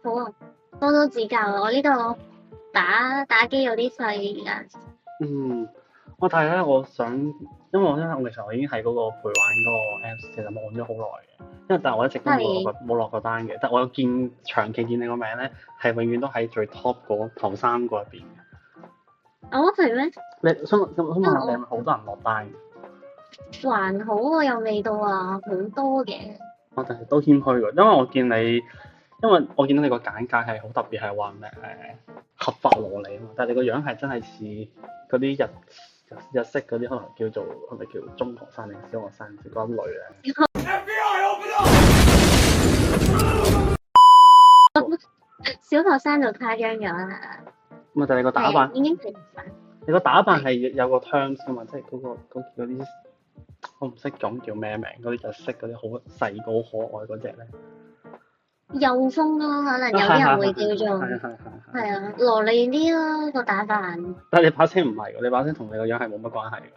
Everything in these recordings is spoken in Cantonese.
好啊，多多指教啊！我呢度打機有啲廢㗎。但係咧，我想，因為我其實我已經喺嗰個陪玩嗰個 Apps 其實望咗好耐嘅，但係我一直都冇落過單嘅。但係我有長期見你個名咧，係永遠都喺最 top 嗰頭3個入邊嘅。哦，係咩？你想問下你係咪好多人落單嘅？還好啊，又未到啊，好多嘅。但係都謙虛㗎，因為我見到你個簡介係好特別，係話咩合法蘿莉啊嘛，但係你個樣係真係似嗰啲日式嗰啲，可能叫做係咪叫中學生定小學生嗰一類咧小學生就誇張咗啦。咁啊，但係你個打扮已經平凡。你個打扮係有個 terms 㗎嘛，即係嗰啲我唔識講叫咩名，嗰啲日式嗰啲好細個好可愛嗰隻咧。幼風咯，可能有啲人會叫做係啊，蘿莉啲咯個打扮。但係你把聲唔係㗎，你把聲同你個樣係冇乜關係㗎。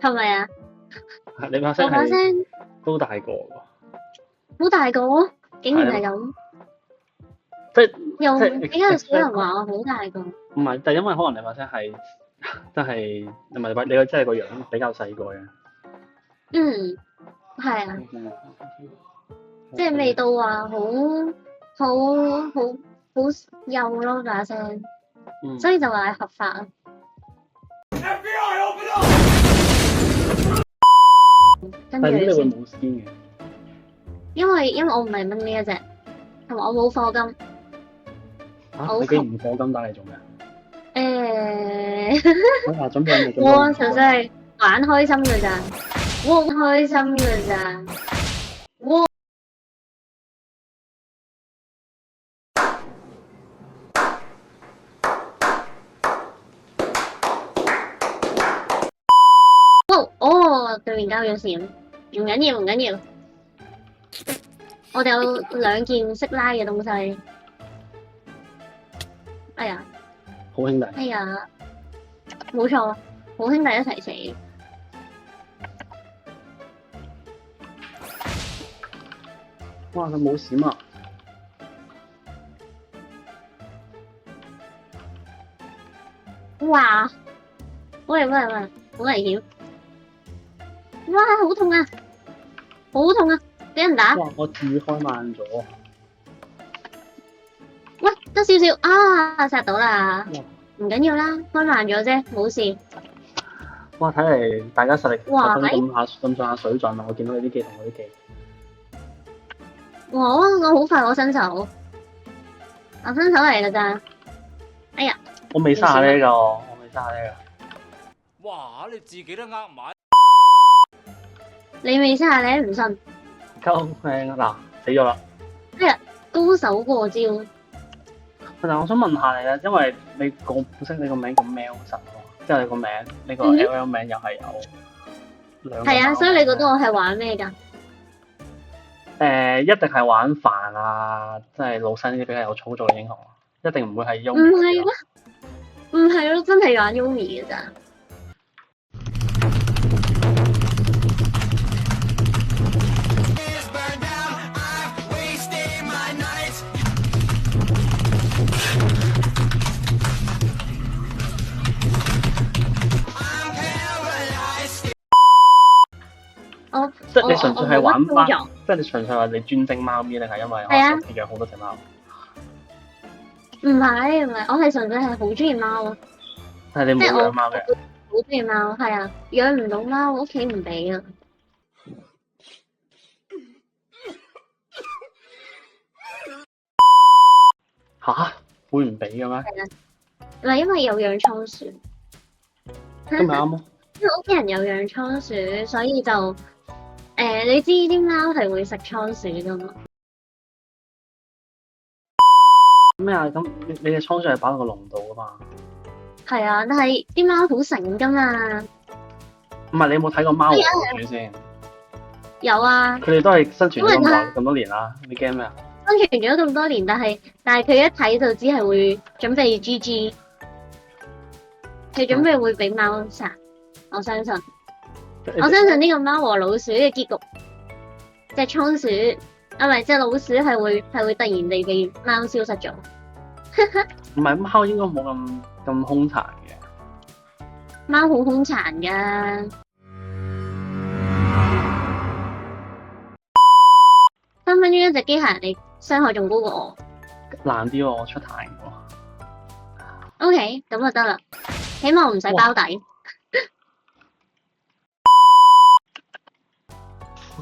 係咪啊？你把聲我把聲都大個㗎。好大個，竟然係咁。又比較少人話我好大個。唔係，但係因為可能你把聲係真係，唔係你真係個樣比較細個嘅。係啊。即係未到話好幼咯把聲，所以就話係合法啊。跟住但係你會冇 skin 嘅，因為我唔係掹呢一隻，同埋我冇課金。你竟然唔課金打嚟做咩？我話準備我純粹係玩開心㗎咋，我開心㗎咋，對面交咗線，唔緊要，我哋有2件識拉嘅東西。哎呀，好兄弟。哎呀，冇錯，好兄弟一齊死。哇！佢冇閃啊！哇！喂，好危險！哇，好痛啊！好痛啊！俾人打。哇！我注開慢咗。喂，得少少啊，殺到啦！唔緊要啦，開慢咗啫，冇事。哇！睇嚟大家實力咁上下水準啊！我見到你啲技同我啲技。我好快，我新手嚟㗎咋。哎呀！我未刪下呢個。哇！你自己都呃埋。你未刪下你唔信？救命啊！嗱，死咗啦！哎呀，高手過招。但係我想問下你咧，因為你本身你個名叫 Melson 喎，即係你個名呢個 LL 名又係有2個。係啊，所以你覺得我係玩咩㗎？一定係玩飯啊，即係老細呢啲比較有操作嘅英雄，一定唔會係 Yumi。唔係咩？唔係咯，真係玩 Yumi 㗎咋。即係你純粹係玩貓，即係你純粹話你專精貓咪，定係因為我屋企養好多隻貓？唔係，我係純粹係好中意貓咯。但係你冇養貓嘅？好中意貓，係啊，養唔到貓，屋企唔俾啊。吓？會唔俾嘅咩？係啊，唔係因為有養倉鼠。咁咪啱咯。因為屋企人有養倉鼠，所以就你知啲貓係會食倉鼠㗎嘛？咩啊？咁你嘅倉鼠係擺喺個籠度㗎嘛？係啊，但係啲貓好醒㗎嘛。唔係，你有冇睇過貓和老鼠先？有啊。佢哋都係生存咗咁多年啦，你驚咩啊？生存咗咁多年，但係佢一睇就知係會準備 GG，佢準備會俾貓殺。我相信呢個貓和老鼠嘅結局，隻倉鼠啊，唔係，隻老鼠係會突然地被貓消失咗。唔係貓應該冇咁兇殘嘅。貓好兇殘㗎，分分鐘一隻機械人你傷害仲高過我。難啲喎，我出太過。OK，咁就得啦，起碼唔使包底。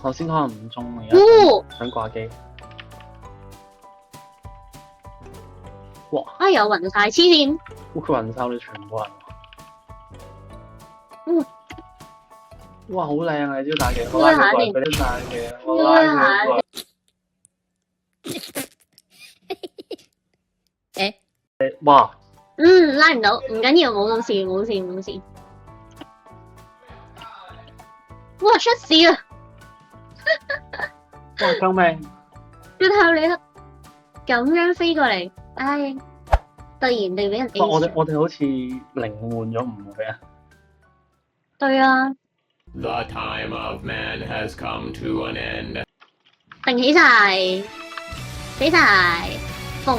頭先可能唔中，而家想掛機。哇！啊，有暈晒黐線。佢暈晒你全部人。哇！好靚啊！你招打嘅，我拉佢過嚟俾啲打嘅，我拉佢過嚟。哇！拉唔到，唔緊要，冇事冇事冇事。哇！出事啊！哇！救命！要靠你啦！咁樣飛過嚟，唉！突然地俾人 A。我哋好似靈換咗，唔會啊？對啊。The time of man has come to an end。定起晒，死晒，嘣！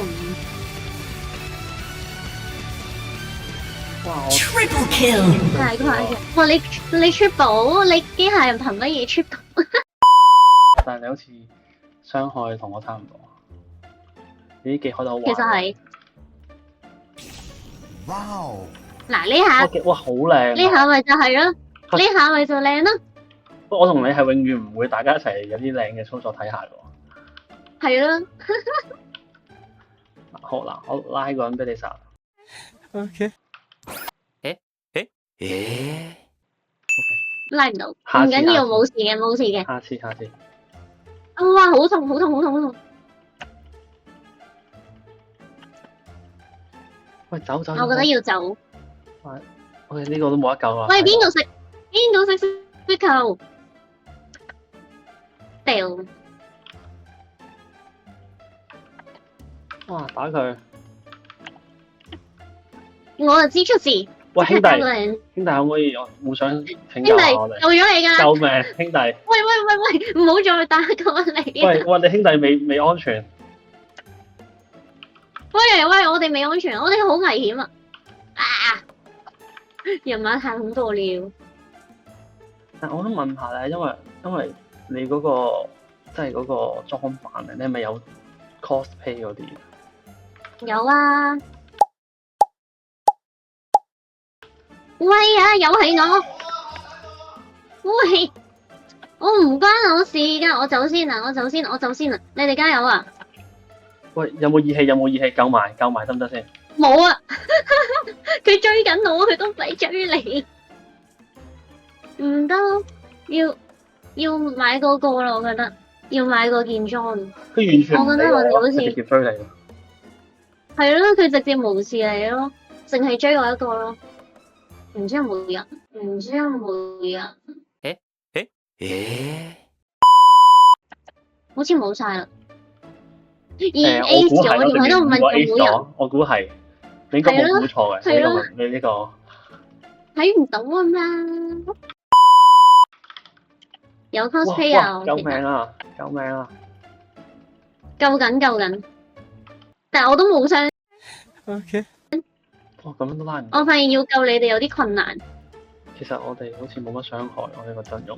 哇！Triple kill！ 太快嘅，哇！你 triple， 你機械人憑乜嘢 triple？ 但係你好似傷害同我差唔多。你啲技開得好玩。其實係。哇！嗱呢下，哇好靚！呢下咪就係咯，呢下咪就靚咯。我同你係永遠唔會大家一齊有啲靚嘅操作睇下嘅喎。係咯。好嗱，我拉個人俾你殺。OK。拉唔到，唔緊要，冇事嘅，冇事嘅。下次。哇！好痛，好痛，好痛，好痛！喂，走！我覺得要走。喂，呢個都冇得救啦。喂，邊個食雪球？掉！哇！打佢！我就知出事。喂，兄弟，可唔可以互相請教下我哋？救咗你㗎！救命，兄弟！喂，唔好再打過嚟！喂，你兄弟未安全？喂，我哋未安全，我哋好危險啊！人馬太恐怖了。但我想問下咧，因為你嗰個即係嗰個裝扮咧，你係咪有 cosplay 嗰啲？有啊。喂啊！又係我。喂，我唔關我事㗎，我走先啦，你哋加油啊！喂，有冇義氣？救埋得唔得先？冇啊！佢追緊我，佢都唔使追你。唔得，要買嗰個啦，我覺得要買個件裝。佢完全唔理我覺得我哋好似直接追你。係咯，佢直接無視你咯，淨係追我一個咯。唔知有冇人？好似冇晒啦。A 咗，我喺度問有冇人。我估係，你應該冇估錯嘅。你呢個睇唔到啊嘛。有 cosplay 啊！救命啊！救緊，但係我都冇傷。OK。咁樣都拉唔到。我發現要救你哋有啲困難。其實我哋好似冇乜傷害，我呢個陣容。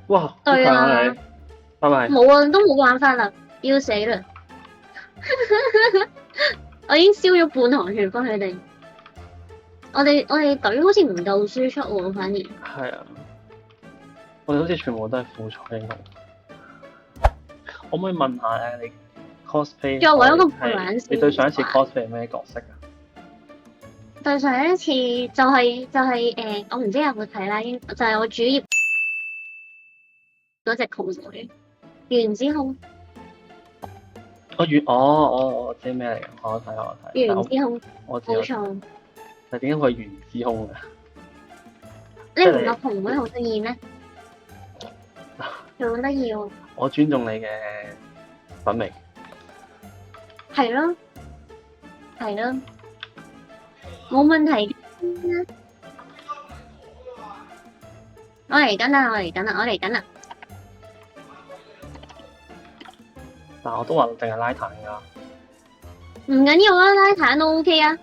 哇！對啊。拜拜。冇啊，都冇辦法啦，要死啦！我已經燒咗半行血幫佢哋。我哋隊好似唔夠輸出喎，反而。係啊。我哋好似全部都係輔助英雄。可唔可以問下咧？你 cosplay 作為一個背板，你對上一次 cosplay 係咩角色啊？對上一次就係我唔知有冇睇啦，就係我主頁嗰隻酷水原子控。我知咩嚟嘅？我睇。原子控。我知。冇錯。但點解佢係原子控嘅？你唔覺紅妹好得意咩？佢好得意喎。我尊重你嘅品味。係咯，冇問題。我嚟緊啦！但我都話淨係拉彈㗎。唔緊要啊，拉彈都 OK 啊。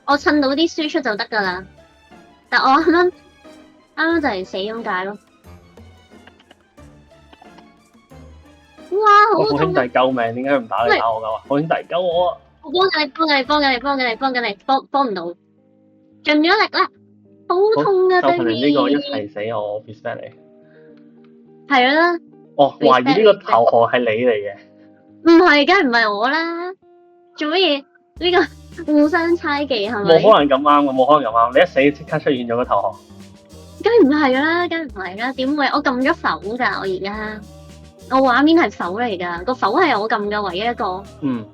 我襯到啲輸出就得㗎啦。但我啱啱就係死咁解咯。哇！好好兄痛啊！弟救命，點解唔打你打我㗎？好兄弟救我啊！我幫緊你，幫緊你，幫緊你，幫緊你，幫緊你，幫唔到，盡咗力啦，好痛啊！就憑對面你呢個一齊死，我 respect 你。係啦，哦，懷疑呢個投降係你嚟嘅。唔係，梗係唔係我啦，做乜嘢？呢個互相猜忌係咪？冇可能咁啱嘅，冇可能咁啱。你一死即刻出現咗個投降。梗係唔係啦，梗係唔係啦，點會？我撳咗否㗎，我而家我畫面係否嚟㗎，個否係我撳嘅唯一一個。嗯。